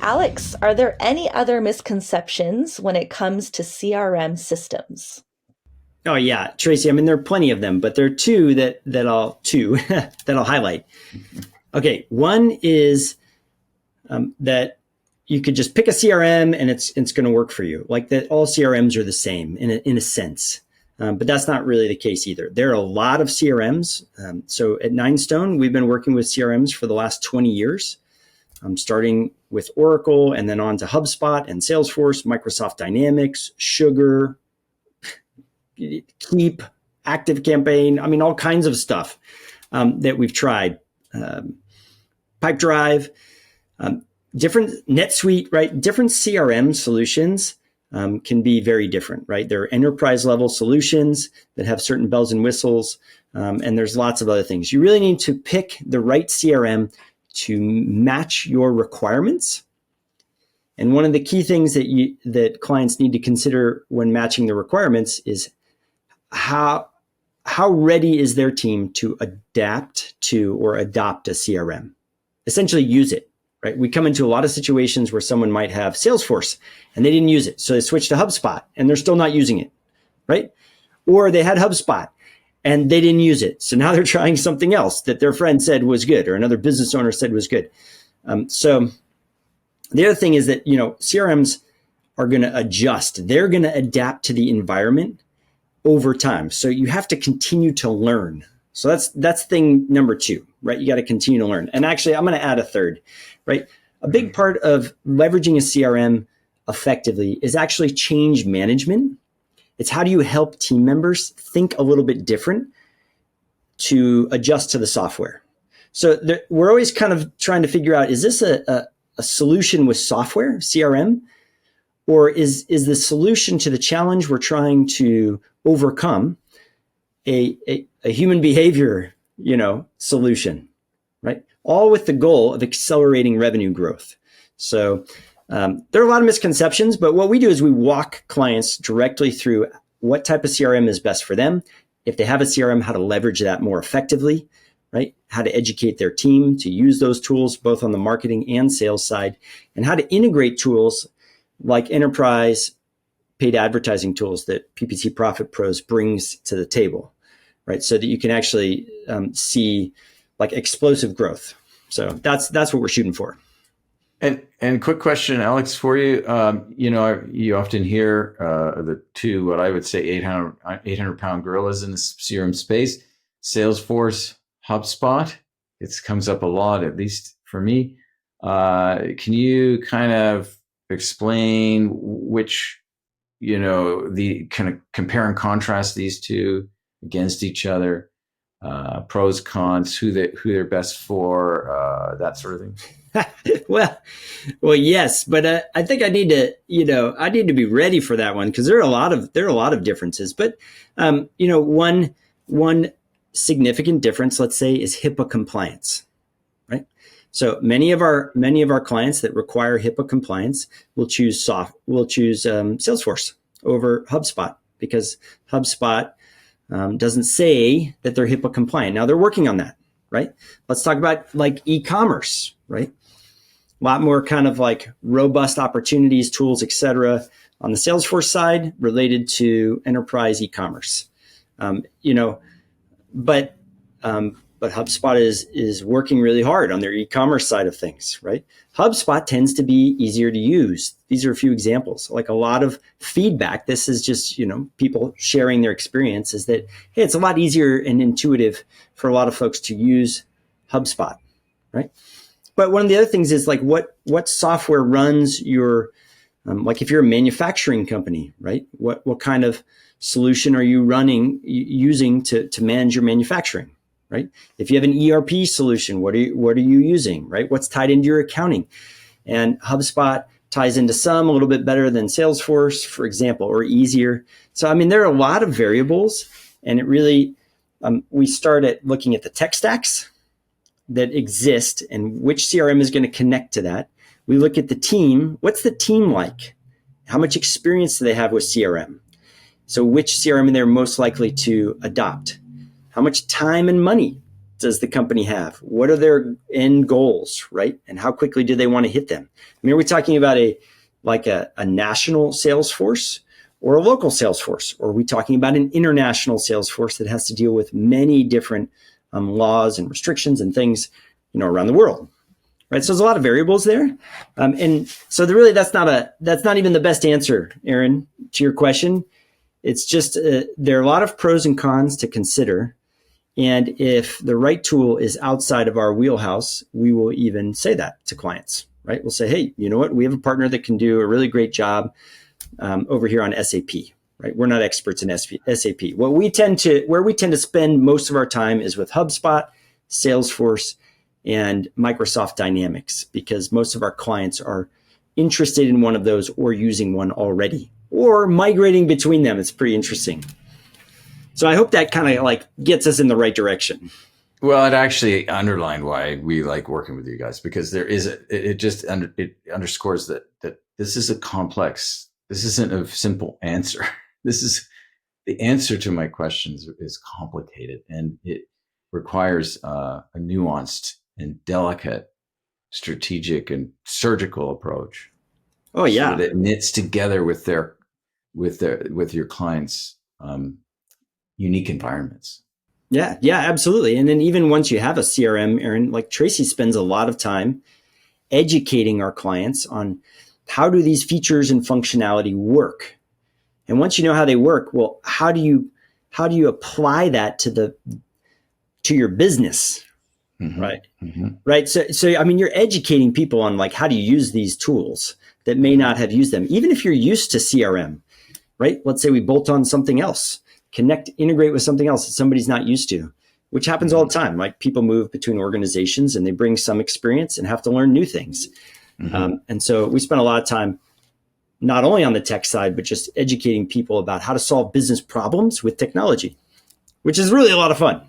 Alex, are there any other misconceptions when it comes to CRM systems? Oh yeah, Tracy. I mean, there are plenty of them, but there are two that I'll highlight. Okay, one is that you could just pick a CRM and it's going to work for you. Like that, all CRMs are the same in a sense, but that's not really the case either. There are a lot of CRMs. So at Nine Stone, we've been working with CRMs for the last 20 years, starting with Oracle and then on to HubSpot and Salesforce, Microsoft Dynamics, Sugar, Keep, Active Campaign. I mean, all kinds of stuff that we've tried. Pipedrive, different NetSuite, right? Different CRM solutions can be very different, right? There are enterprise level solutions that have certain bells and whistles, and there's lots of other things. You really need to pick the right CRM to match your requirements. And one of the key things that clients need to consider when matching the requirements is how ready is their team to adapt to or adopt a CRM? Essentially use it, right? We come into a lot of situations where someone might have Salesforce and they didn't use it. So they switched to HubSpot and they're still not using it, right? Or they had HubSpot and they didn't use it. So now they're trying something else that their friend said was good or another business owner said was good. So the other thing is that, CRMs are going to adjust. They're going to adapt to the environment over time. So you have to continue to learn. So that's thing number two, right? You got to continue to learn. And actually, I'm going to add a third, right? A big part of leveraging a CRM effectively is actually change management. It's how do you help team members think a little bit different to adjust to the software? So we're always kind of trying to figure out, is this a solution with software, CRM? Or is the solution to the challenge we're trying to overcome a human behavior, solution, right? All with the goal of accelerating revenue growth. So there are a lot of misconceptions, but what we do is we walk clients directly through what type of CRM is best for them. If they have a CRM, how to leverage that more effectively, right? How to educate their team to use those tools, both on the marketing and sales side, and how to integrate tools like enterprise paid advertising tools that PPC Profit Pros brings to the table, right? So that you can actually see like explosive growth. So that's what we're shooting for. And quick question, Alex, for you. You often hear the two, what I would say 800-pound gorillas in the CRM space, Salesforce, HubSpot. It comes up a lot, at least for me. Can you kind of explain which, the kind of compare and contrast these two against each other, pros, cons, who they're best for, that sort of thing? well, yes, but I think I need to be ready for that one because there are a lot of differences. But one significant difference, let's say, is HIPAA compliance, right? So many of our clients that require HIPAA compliance will choose Salesforce over HubSpot because HubSpot doesn't say that they're HIPAA compliant. Now they're working on that, right? Let's talk about like e-commerce, right? A lot more kind of like robust opportunities, tools, et cetera, on the Salesforce side related to enterprise e-commerce. But HubSpot is working really hard on their e-commerce side of things, right? HubSpot tends to be easier to use. These are a few examples. Like a lot of feedback, this is just, people sharing their experience is that, hey, it's a lot easier and intuitive for a lot of folks to use HubSpot, right? But one of the other things is like what software runs your, like if you're a manufacturing company, right? What kind of solution are you using to manage your manufacturing, right? If you have an ERP solution, what are you using, right? What's tied into your accounting? And HubSpot ties into some a little bit better than Salesforce, for example, or easier. So, I mean, there are a lot of variables, and it really, we start at looking at the tech stacks that exist and which CRM is going to connect to that. We look at the team. What's the team like? How much experience do they have with CRM? So which CRM they're most likely to adopt? How much time and money does the company have? What are their end goals, right? And how quickly do they want to hit them? I mean, are we talking about a national sales force or a local sales force? Or are we talking about an international sales force that has to deal with many different laws and restrictions and things, around the world, right? So there's a lot of variables there. And so that's not even the best answer, Aaron, to your question. It's just, there are a lot of pros and cons to consider. And if the right tool is outside of our wheelhouse, we will even say that to clients, right? We'll say, hey, you know what? We have a partner that can do a really great job over here on SAP, right? We're not experts in SAP. Where we tend to spend most of our time is with HubSpot, Salesforce, and Microsoft Dynamics, because most of our clients are interested in one of those or using one already or migrating between them. It's pretty interesting. So I hope that kind of gets us in the right direction. Well, it actually underlined why we like working with you guys, because it underscores that this is a complex. This isn't a simple answer. This is the answer to my questions is complicated, and it requires a nuanced and delicate, strategic and surgical approach. Oh yeah, so that it knits together with your clients' unique environments. Yeah, absolutely. And then even once you have a CRM, Aaron, like Tracy spends a lot of time educating our clients on how do these features and functionality work. And once you know how they work, well, how do you apply that to your business, Mm-hmm. right? Mm-hmm. Right. So I mean, you're educating people on how do you use these tools that may not have used them, even if you're used to CRM, right? Let's say we bolt on something else. Integrate with something else that somebody's not used to, which happens all the time. Like people move between organizations and they bring some experience and have to learn new things. Mm-hmm. And so we spend a lot of time, not only on the tech side, but just educating people about how to solve business problems with technology, which is really a lot of fun.